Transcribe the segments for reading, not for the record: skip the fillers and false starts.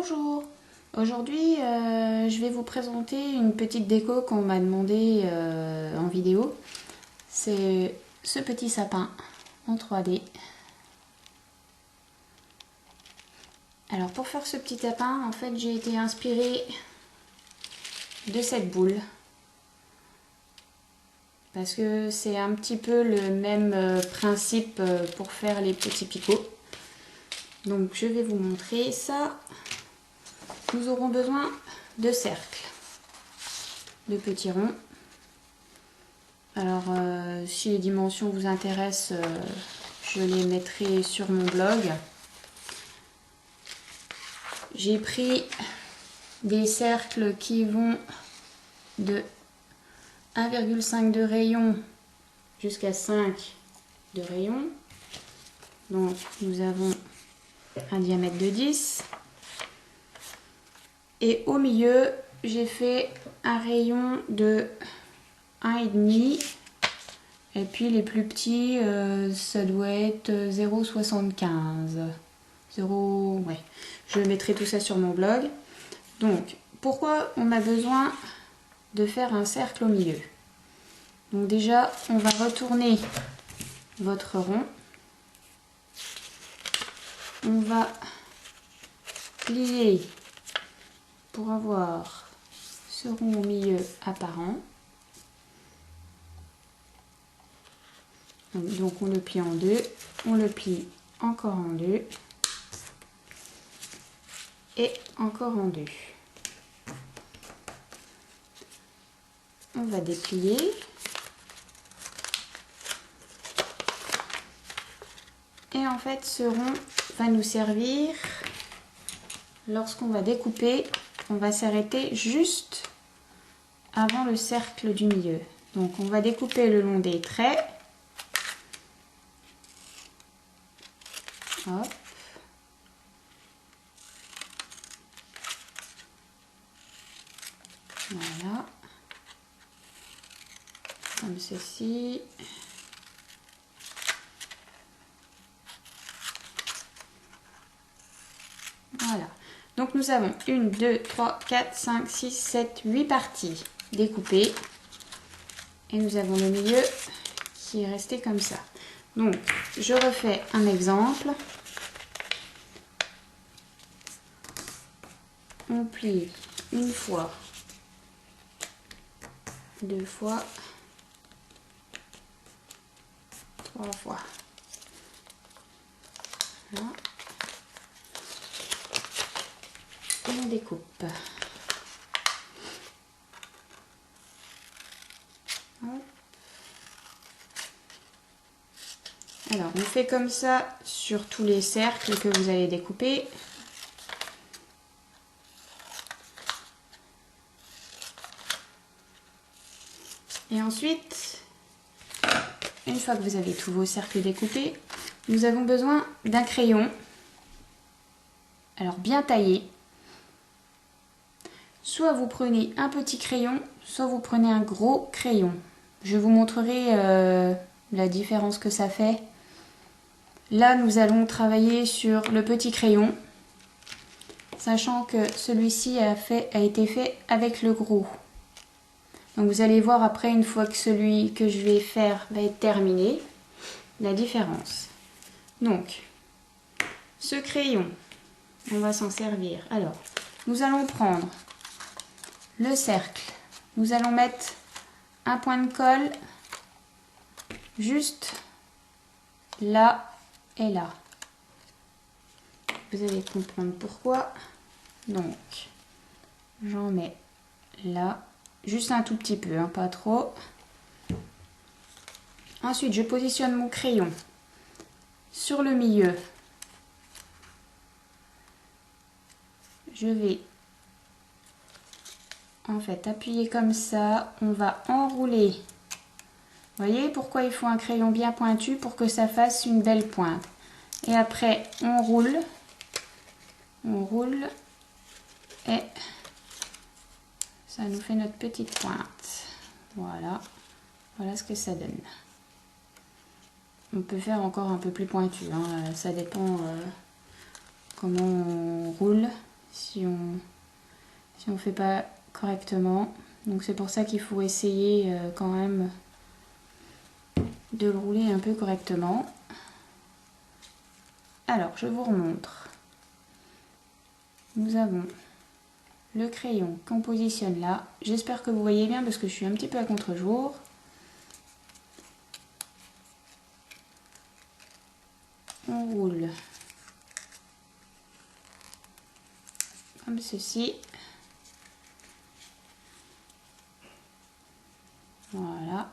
Bonjour, aujourd'hui je vais vous présenter une petite déco qu'on m'a demandé en vidéo. C'est ce petit sapin en 3D. Alors pour faire ce petit sapin, en fait j'ai été inspirée de cette boule. Parce que c'est un petit peu le même principe pour faire les petits picots. Donc je vais vous montrer ça. Nous aurons besoin de cercles, de petits ronds. Alors si les dimensions vous intéressent, je les mettrai sur mon blog. J'ai pris des cercles qui vont de 1,5 de rayon jusqu'à 5 de rayon. Donc nous avons un diamètre de 10. Et au milieu, j'ai fait un rayon de 1,5. Et puis les plus petits, ça doit être 0,75. 0, ouais. Je mettrai tout ça sur mon blog. Donc, pourquoi on a besoin de faire un cercle au milieu? Donc déjà, on va retourner votre rond. On va plier pour avoir ce rond au milieu apparent. Donc on le plie en deux, on le plie encore en deux et encore en deux. On va déplier. Et en fait ce rond va nous servir lorsqu'on va découper. On va s'arrêter juste avant le cercle du milieu. Donc on va découper le long des traits. Hop. Voilà. Comme ceci. Voilà. Donc nous avons 1, 2, 3, 4, 5, 6, 7, 8 parties découpées. Et nous avons le milieu qui est resté comme ça. Donc je refais un exemple. On plie une fois, deux fois, trois fois. Voilà. Et on découpe. Hop. Alors on fait comme ça sur tous les cercles que vous allez découper. Et ensuite, une fois que vous avez tous vos cercles découpés, nous avons besoin d'un crayon. Alors bien taillé. Soit vous prenez un petit crayon, soit vous prenez un gros crayon. Je vous montrerai la différence que ça fait. Là, nous allons travailler sur le petit crayon, sachant que celui-ci a été fait avec le gros. Donc vous allez voir après, une fois que celui que je vais faire va être terminé, la différence. Donc, ce crayon, on va s'en servir. Alors, nous allons prendre le cercle. Nous allons mettre un point de colle juste là et là. Vous allez comprendre pourquoi. Donc, j'en mets là. Juste un tout petit peu, hein, pas trop. Ensuite, je positionne mon crayon sur le milieu. Je vais en fait appuyer comme ça. On va enrouler. Vous voyez pourquoi il faut un crayon bien pointu pour que ça fasse une belle pointe. Et après, on roule et ça nous fait notre petite pointe. Voilà, voilà ce que ça donne. On peut faire encore un peu plus pointu, hein. Ça dépend comment on roule. si on fait pas correctement. Donc c'est pour ça qu'il faut essayer quand même de le rouler un peu correctement. Alors je vous remontre. Nous avons le crayon qu'on positionne là. J'espère que vous voyez bien parce que je suis un petit peu à contre-jour. On roule comme ceci. Voilà.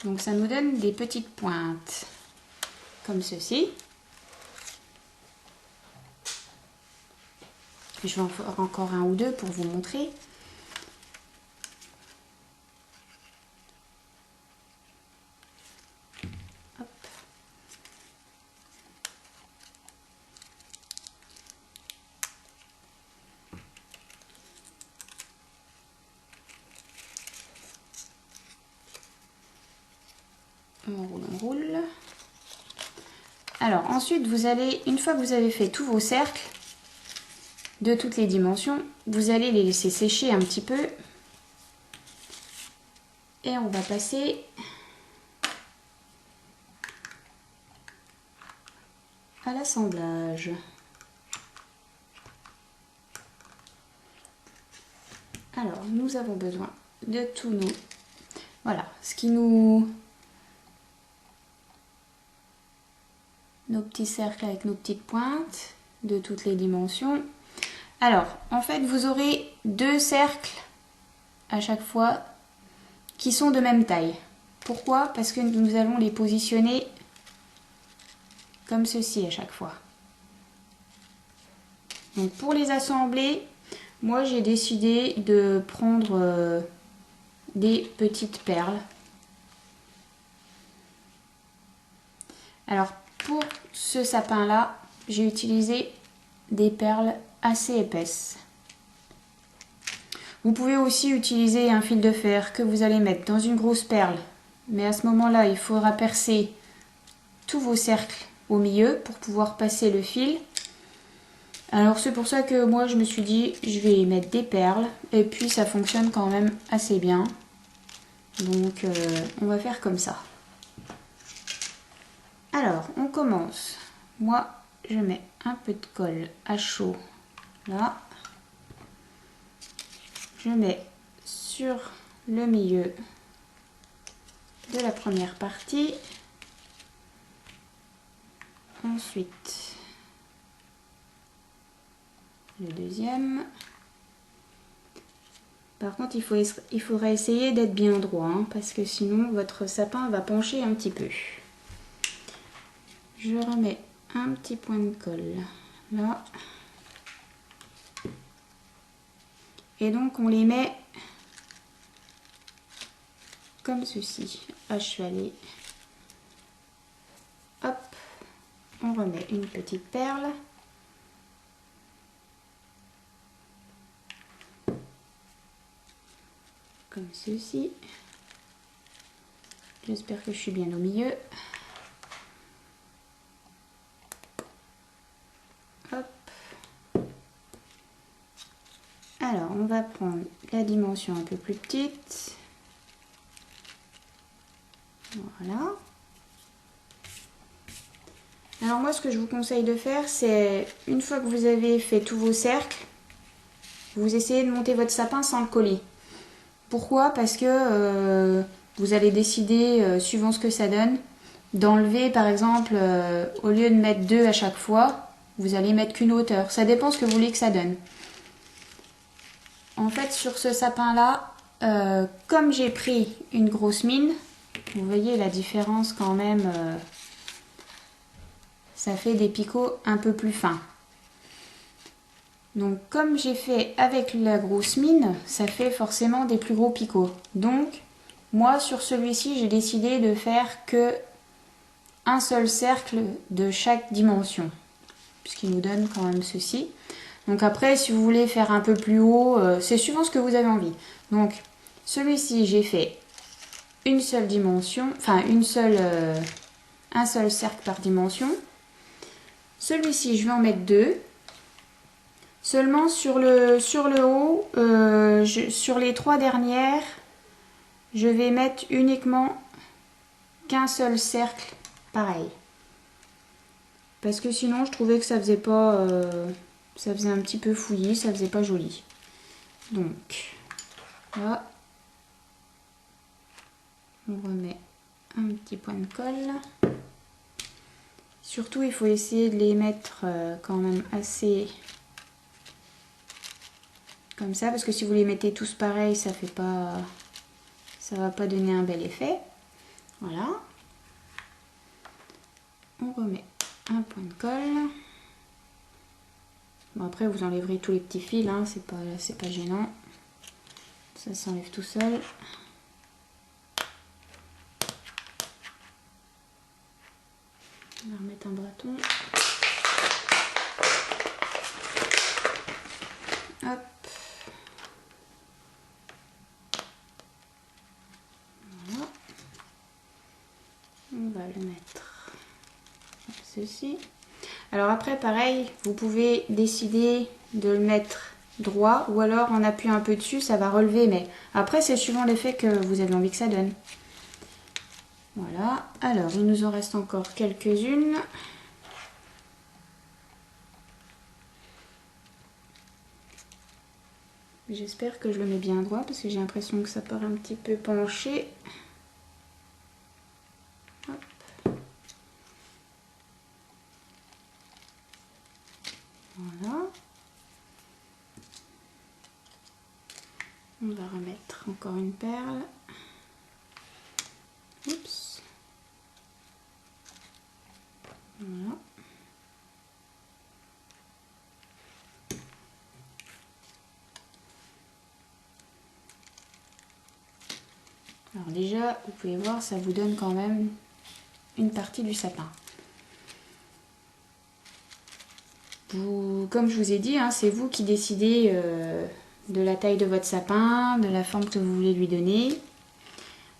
Donc ça nous donne des petites pointes comme ceci. Je vais en faire encore un ou deux pour vous montrer. Hop. On roule, on roule. Alors ensuite, vous allez, une fois que vous avez fait tous vos cercles, de toutes les dimensions, vous allez les laisser sécher un petit peu et on va passer à l'assemblage. Alors nous avons besoin de tous nos, voilà, nos petits cercles avec nos petites pointes de toutes les dimensions. Alors, en fait, vous aurez deux cercles à chaque fois qui sont de même taille. Pourquoi? Parce que nous allons les positionner comme ceci à chaque fois. Donc, pour les assembler, moi j'ai décidé de prendre des petites perles. Alors, pour ce sapin-là, j'ai utilisé des perles assez épaisses. Vous pouvez aussi utiliser un fil de fer que vous allez mettre dans une grosse perle. Mais à ce moment-là, il faudra percer tous vos cercles au milieu pour pouvoir passer le fil. Alors c'est pour ça que moi je me suis dit, je vais y mettre des perles. Et puis ça fonctionne quand même assez bien. Donc on va faire comme ça. Alors on commence. Moi je mets un peu de colle à chaud là. Je mets sur le milieu de la première partie. Ensuite, le deuxième. Par contre, il faudra essayer d'être bien droit, hein, parce que sinon votre sapin va pencher un petit peu. Je remets un petit point de colle là. Et donc on les met comme ceci, à chevaler. Hop, on remet une petite perle. Comme ceci. J'espère que je suis bien au milieu. Hop. Alors, on va prendre la dimension un peu plus petite. Voilà. Alors moi, ce que je vous conseille de faire, c'est une fois que vous avez fait tous vos cercles, vous essayez de monter votre sapin sans le coller. Pourquoi? Parce que vous allez décider, suivant ce que ça donne, d'enlever par exemple, au lieu de mettre 2 à chaque fois, vous allez mettre qu'une hauteur. Ça dépend ce que vous voulez que ça donne. En fait, sur ce sapin-là, comme j'ai pris une grosse mine, vous voyez la différence quand même, ça fait des picots un peu plus fins. Donc comme j'ai fait avec la grosse mine, ça fait forcément des plus gros picots. Donc moi sur celui-ci, j'ai décidé de faire que un seul cercle de chaque dimension, puisqu'il nous donne quand même ceci. Donc après, si vous voulez faire un peu plus haut, c'est suivant ce que vous avez envie. Donc celui-ci, j'ai fait une seule dimension, enfin un seul cercle par dimension. Celui-ci, je vais en mettre 2. Seulement sur le haut, sur les 3 dernières, je vais mettre uniquement qu'un seul cercle pareil. Parce que sinon je trouvais que ça faisait pas... ça faisait un petit peu fouillis, ça faisait pas joli. Donc là, on remet un petit point de colle. Surtout, il faut essayer de les mettre quand même assez comme ça, parce que si vous les mettez tous pareils, ça fait pas, ça va pas donner un bel effet. Voilà. On remet un point de colle. Bon, après, vous enlèverez tous les petits fils, hein, c'est pas gênant. Ça s'enlève tout seul. On va remettre un bâton. Hop. Voilà. On va le mettre comme ceci. Alors après, pareil, vous pouvez décider de le mettre droit ou alors en appuyant un peu dessus, ça va relever. Mais après, c'est suivant l'effet que vous avez envie que ça donne. Voilà. Alors, il nous en reste encore quelques-unes. J'espère que je le mets bien droit parce que j'ai l'impression que ça part un petit peu penché. Hop. Voilà. On va remettre encore une perle. Oups. Voilà. Alors déjà, vous pouvez voir, ça vous donne quand même une partie du sapin. Comme je vous ai dit, hein, c'est vous qui décidez de la taille de votre sapin, de la forme que vous voulez lui donner.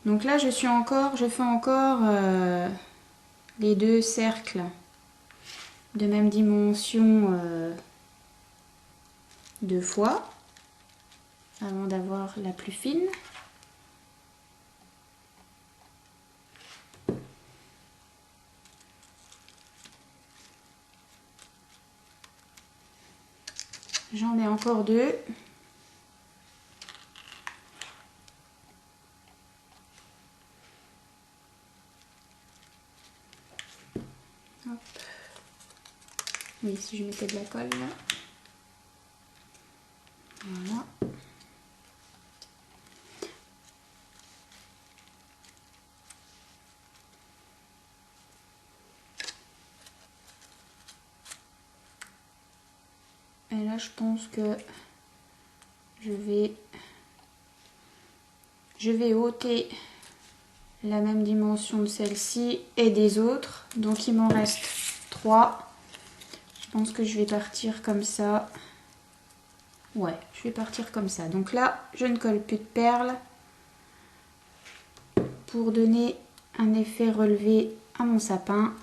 Donc là, je fais encore les 2 cercles de même dimension 2 fois avant d'avoir la plus fine. J'en mets encore 2. Hop. Oui, si je mettais de la colle là. Voilà. Et là, je pense que je vais ôter la même dimension de celle-ci et des autres. Donc, il m'en reste 3. Je pense que je vais partir comme ça. Ouais, je vais partir comme ça. Donc là, je ne colle plus de perles pour donner un effet relevé à mon sapin.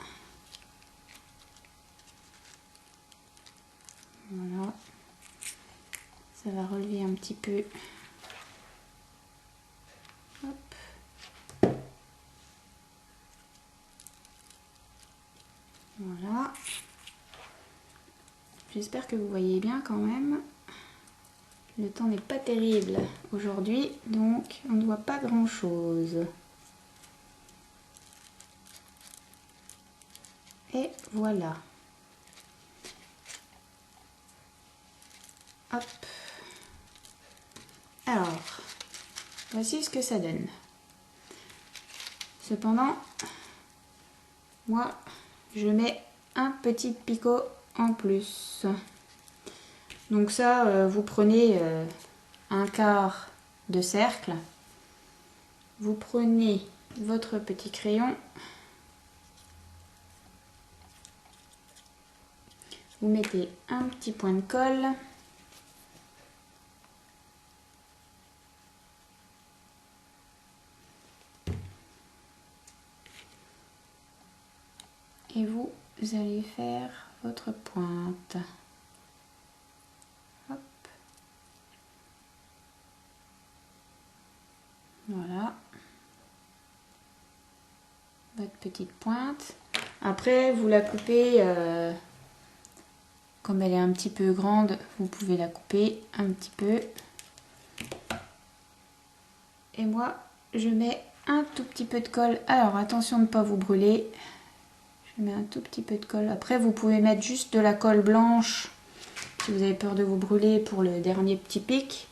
Voilà. Ça va relever un petit peu. Hop. Voilà. J'espère que vous voyez bien quand même. Le temps n'est pas terrible aujourd'hui, donc on ne voit pas grand chose. Et voilà. Hop. Alors, voici ce que ça donne. Cependant, moi, je mets un petit picot en plus. Donc ça, vous prenez un quart de cercle. Vous prenez votre petit crayon. Vous mettez un petit point de colle. Et vous allez faire votre pointe. votre petite pointe. Après, vous la coupez, comme elle est un petit peu grande, vous pouvez la couper un petit peu. Et moi, je mets un tout petit peu de colle. Alors, attention de ne pas vous brûler. Je mets un tout petit peu de colle. Après, vous pouvez mettre juste de la colle blanche si vous avez peur de vous brûler pour le dernier petit pic.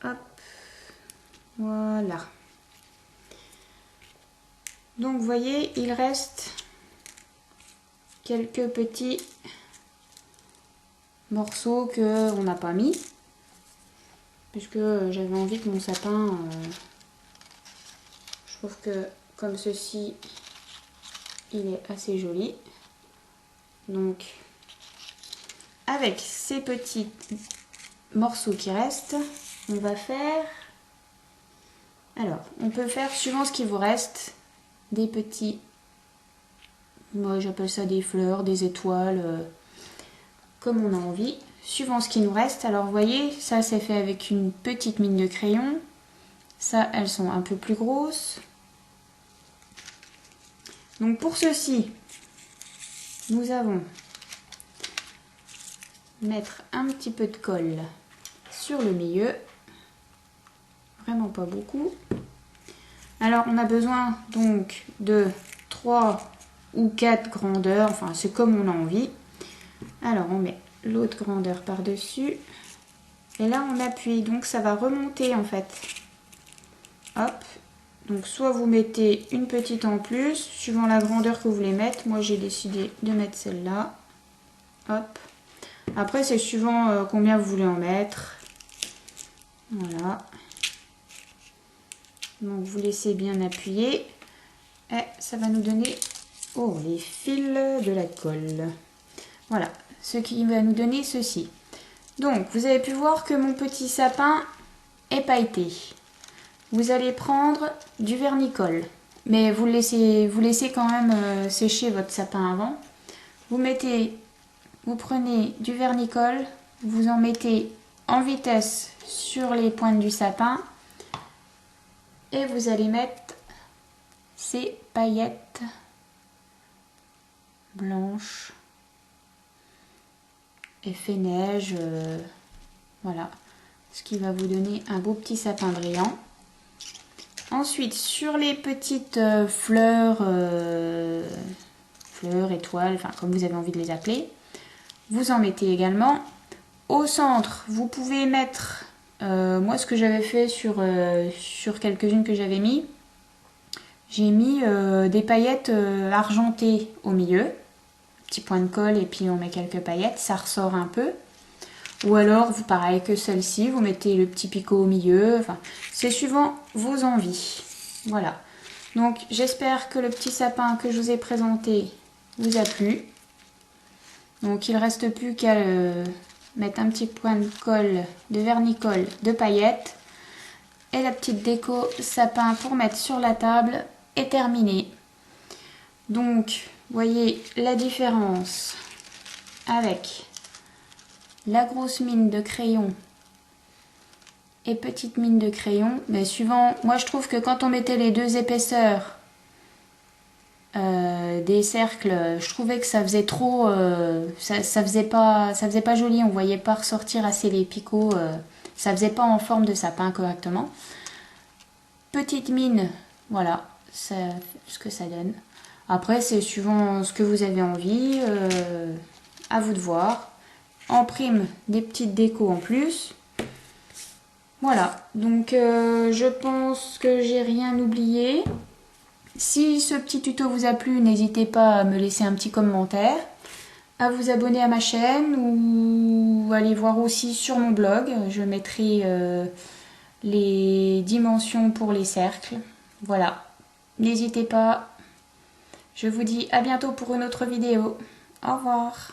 Hop. Voilà. Donc, vous voyez, il reste quelques petits morceaux qu'on n'a pas mis. Puisque j'avais envie que mon sapin, je trouve que comme ceci, il est assez joli. Donc, avec ces petits morceaux qui restent, on va faire... Alors, on peut faire, suivant ce qui vous reste, des petits... Moi, j'appelle ça des fleurs, des étoiles, comme on a envie. Suivant ce qui nous reste, alors vous voyez, ça c'est fait avec une petite mine de crayon. Ça, elles sont un peu plus grosses. Donc pour ceci, nous allons mettre un petit peu de colle sur le milieu. Vraiment pas beaucoup. Alors on a besoin donc de 3 ou 4 grandeurs, enfin c'est comme on a envie. Alors on met l'autre grandeur par-dessus. Et là on appuie, donc ça va remonter en fait. Hop. Donc soit vous mettez une petite en plus, suivant la grandeur que vous voulez mettre. Moi j'ai décidé de mettre celle-là. Hop. Après c'est suivant combien vous voulez en mettre. Voilà. Donc vous laissez bien appuyer. Et ça va nous donner les fils de la colle. Voilà. Ce qui va nous donner ceci. Donc vous avez pu voir que mon petit sapin est pailleté. Vous allez prendre du vernis-colle, mais vous laissez quand même sécher votre sapin avant. Vous prenez du vernis-colle, vous en mettez en vitesse sur les pointes du sapin et vous allez mettre ces paillettes blanches, effet neige, voilà, ce qui va vous donner un beau petit sapin brillant. Ensuite, sur les petites fleurs, étoiles, enfin comme vous avez envie de les appeler, vous en mettez également. Au centre, vous pouvez mettre, moi ce que j'avais fait sur quelques-unes que j'avais mis, j'ai mis des paillettes argentées au milieu, petit point de colle et puis on met quelques paillettes, ça ressort un peu. Ou alors, vous pareil que celle-ci, vous mettez le petit picot au milieu. Enfin, c'est suivant vos envies. Voilà. Donc, j'espère que le petit sapin que je vous ai présenté vous a plu. Donc, il ne reste plus qu'à mettre un petit point de colle, de vernis-colle, de paillettes. Et la petite déco sapin pour mettre sur la table est terminée. Donc, voyez la différence avec la grosse mine de crayon et petite mine de crayon. Mais suivant, moi je trouve que quand on mettait les deux épaisseurs des cercles, je trouvais que ça faisait trop, ça faisait pas joli, on voyait pas ressortir assez les picots, ça faisait pas en forme de sapin correctement. Petite mine, voilà, c'est ce que ça donne. Après c'est suivant ce que vous avez envie, à vous de voir. En prime, des petites décos en plus. Voilà, donc je pense que j'ai rien oublié. Si ce petit tuto vous a plu, n'hésitez pas à me laisser un petit commentaire, à vous abonner à ma chaîne ou aller voir aussi sur mon blog. Je mettrai les dimensions pour les cercles. Voilà, n'hésitez pas. Je vous dis à bientôt pour une autre vidéo. Au revoir.